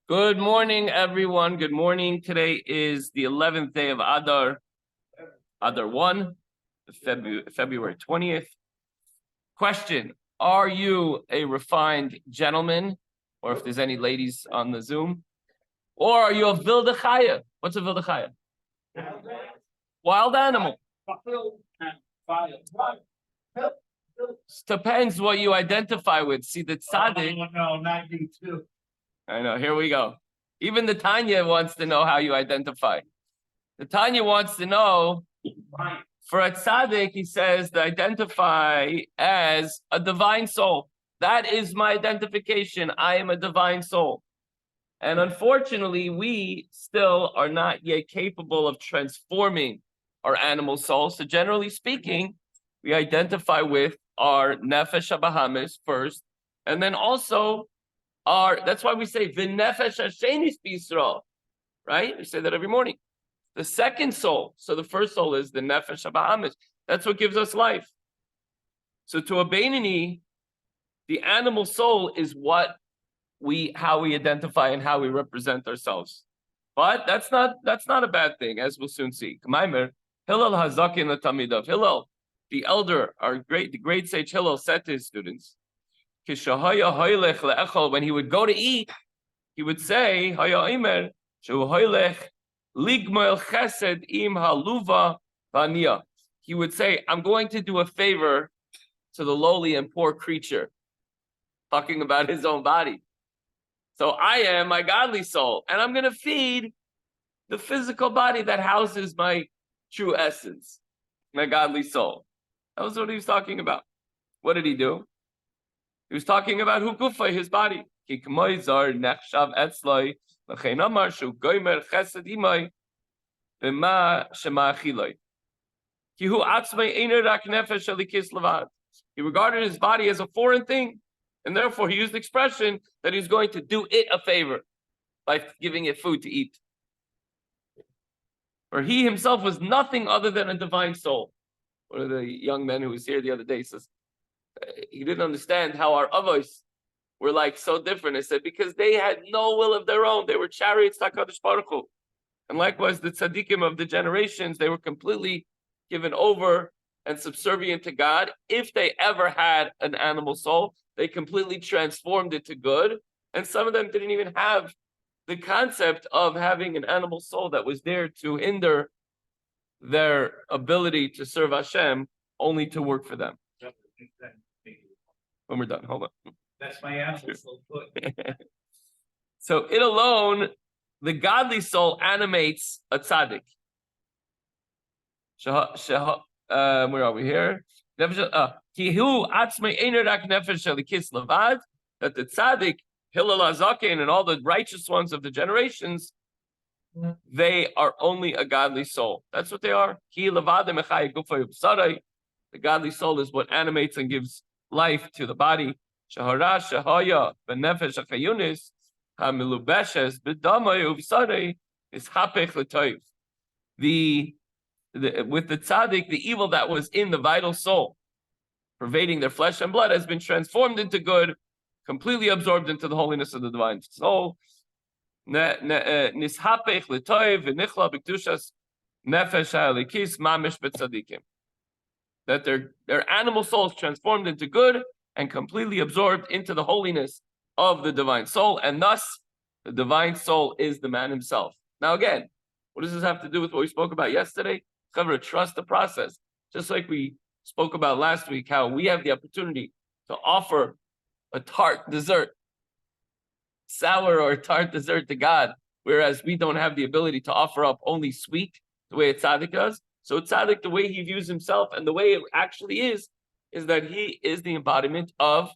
Good morning, everyone. Good morning. Today is the 11th day of Adar, Adar 1, February 20th. Question, are you a refined gentleman, or if there's any ladies on the Zoom, or are you a vilda chaya? What's a vilda chaya? Wild animal. Depends what you identify with. See, the tzaddik. No, 92. I know, here we go. Even the Tanya wants to know how you identify. The Tanya wants to know, for a tzaddik, he says, to identify as a divine soul. That is my identification. I am a divine soul. And unfortunately, we still are not yet capable of transforming our animal soul. So generally speaking, we identify with our nefesh habahamis first, and then also that's why we say v'nefesh hashenis b'Yisrael, right? We say that every morning. The second soul, so the first soul is the nefesh habahamis. That's what gives us life. So to a Beinani, the animal soul is how we identify and how we represent ourselves. But that's not a bad thing, as we'll soon see. Hillel hazakin l'tamidav. Hillel, the elder, the great sage Hillel, said to his students, when he would go to eat, he would say, he would say, I'm going to do a favor to the lowly and poor creature, talking about his own body. So I am my godly soul, and I'm going to feed the physical body that houses my true essence, my godly soul. That was what he was talking about. What did he do? He was talking about Hukufa, his body. He regarded his body as a foreign thing, and therefore he used the expression that he's going to do it a favor by giving it food to eat. For he himself was nothing other than a divine soul. One of the young men who was here the other day says, he didn't understand how our avos were like so different. He said, because they had no will of their own. They were chariots HaKadosh Baruch Hu. And likewise, the tzaddikim of the generations, they were completely given over and subservient to God. If they ever had an animal soul, they completely transformed it to good. And some of them didn't even have the concept of having an animal soul that was there to hinder their ability to serve Hashem, only to work for them. When we're done, hold on. That's my answer. So it alone, the godly soul animates a tzaddik. Where are we here? That the tzaddik, Hillel HaZaken, and all the righteous ones of the generations, they are only a godly soul. That's what they are. The godly soul is what animates and gives life to the body. With the tzaddik, the evil that was in the vital soul, pervading their flesh and blood, has been transformed into good, completely absorbed into the holiness of the divine soul. That their animal souls transformed into good and completely absorbed into the holiness of the divine soul, and thus the divine soul is the man himself. Now again, what does this have to do with what we spoke about yesterday? Trust the process. Just like we spoke about last week, how we have the opportunity to offer a tart dessert, sour or tart dessert to God, whereas we don't have the ability to offer up only sweet, the way a tzaddik does. So a tzaddik, the way he views himself and the way it actually is that he is the embodiment of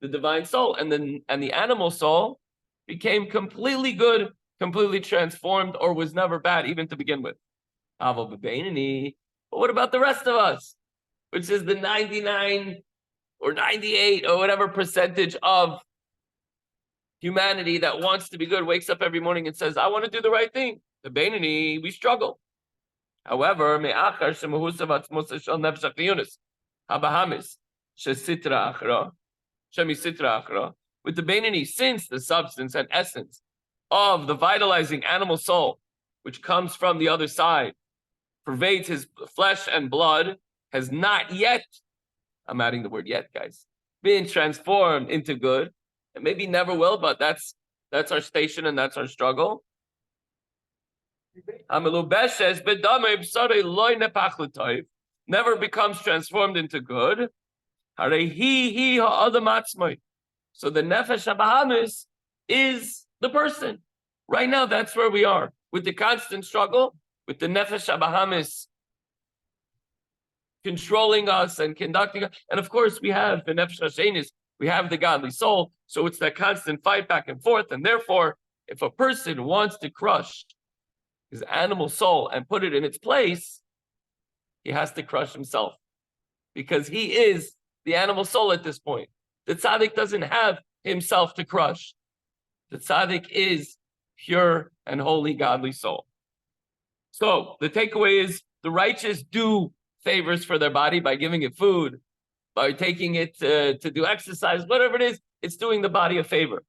the divine soul. And the animal soul became completely good, completely transformed, or was never bad, even to begin with. But what about the rest of us? Which is the 99 or 98 or whatever percentage of humanity that wants to be good, wakes up every morning and says, I want to do the right thing. The Beinani, we struggle. However, with the Beinoni, since the substance and essence of the vitalizing animal soul, which comes from the other side, pervades his flesh and blood, has not yet, I'm adding the word yet, guys, been transformed into good, and maybe never will, but that's our station and that's our struggle. Never becomes transformed into good. So the nefesh habahamis is the person. Right now, that's where we are, with the constant struggle, with the nefesh habahamis controlling us and conducting us. And of course, we have the nefesh hashenis, we have the godly soul. So it's that constant fight back and forth. And therefore, if a person wants to crush his animal soul and put it in its place, he has to crush himself, because he is the animal soul at this point. The tzaddik doesn't have himself to crush. The tzaddik is pure and holy godly soul. So the takeaway is the righteous do favors for their body by giving it food, by taking it to do exercise, whatever it is, it's doing the body a favor.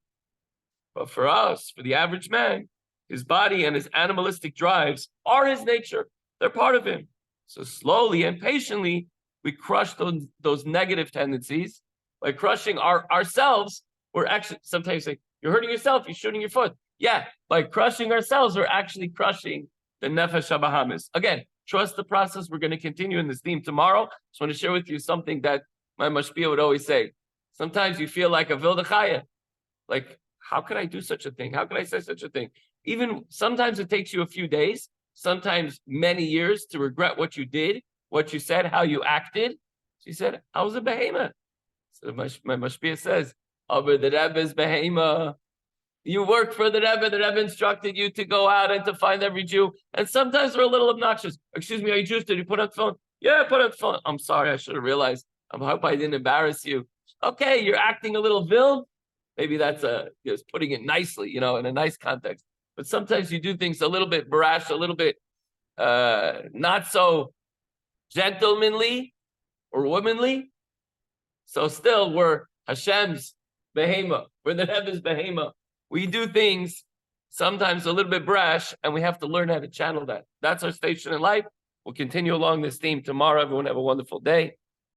But for us, for the average man, his body and his animalistic drives are his nature. They're part of him. So slowly and patiently, we crush those negative tendencies. By crushing ourselves, we're actually, sometimes say, you're hurting yourself, you're shooting your foot. Yeah, by crushing ourselves, we're actually crushing the nefesh habahamis. Again, trust the process. We're going to continue in this theme tomorrow. Just want to share with you something that my mashpia would always say. Sometimes you feel like a vilda chaya. Like, how could I do such a thing? How could I say such a thing? Even sometimes it takes you a few days, sometimes many years to regret what you did, what you said, how you acted. She said, I was a behemoth. So my mashpia says, aber the Rebbe's behemoth. You work for the Rebbe instructed you to go out and to find every Jew. And sometimes we're a little obnoxious. Excuse me, are you Jews? Did you put on the phone? Yeah, I put on the phone. I'm sorry, I should have realized. I hope I didn't embarrass you. Okay, you're acting a little vild. Maybe that's just putting it nicely, in a nice context. But sometimes you do things a little bit brash, a little bit not so gentlemanly or womanly. So still, we're Hashem's behemoth. We're the Rebbe's behemoth. We do things sometimes a little bit brash, and we have to learn how to channel that. That's our station in life. We'll continue along this theme tomorrow. Everyone have a wonderful day.